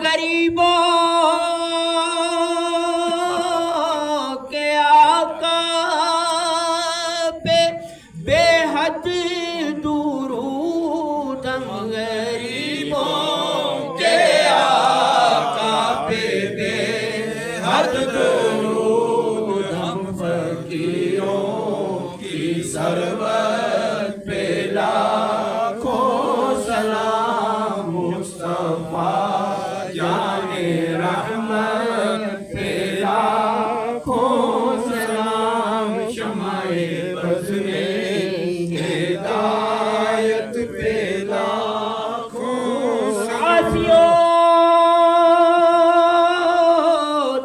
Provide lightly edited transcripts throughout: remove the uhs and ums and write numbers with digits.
غریبوں کے آقا پہ بے حد درود ہم غریبوں کے آقا پہ بے حد درود ہم فقیروں کی ثروت پہ لاکھوں سلام مصطفیٰ جان رحمت پہ لاکھوں سلام شمع بز میں ہدایت پہ لاکھوں ساتھیوں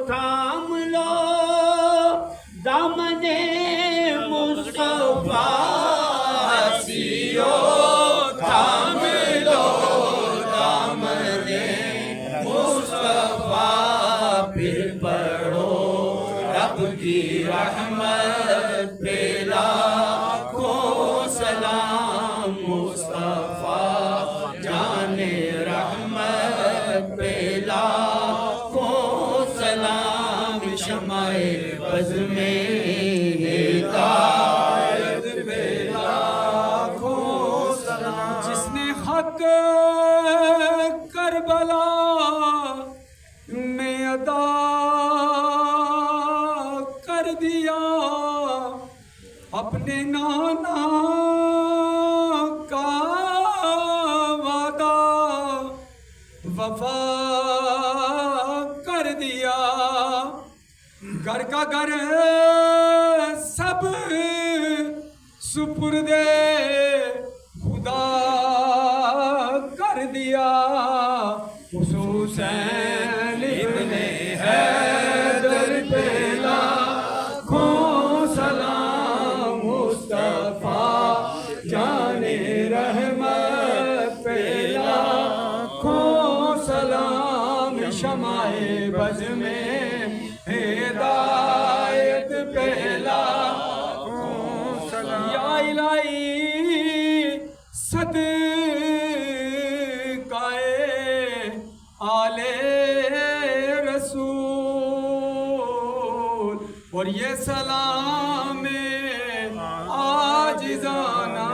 تھام لو دامن مصطفیٰ تھام لو دامن مصطفیٰ پھر پڑھو رب کی رحمت پہ لاکھوں سلام مصطفیٰ جان رحمت پہ لاکھوں سلام شمع بز میں ہدایت پہ لاکھوں سلام جس نے حق کربلا میں ادا کر دیا اپنے نانا کا وعدہ وفا کر دیا گھر کا گھر سب سپرد خدا کر دیا حسین ابن حیدر پہ لاکھوں سلام مصطفیٰ جان رحمت پہ لاکھوں سلام شمع بز میں ہدایت پہ لاکھوں سلام یا الہی صدقائے آل رسول اور یہ سلام عاجزانہ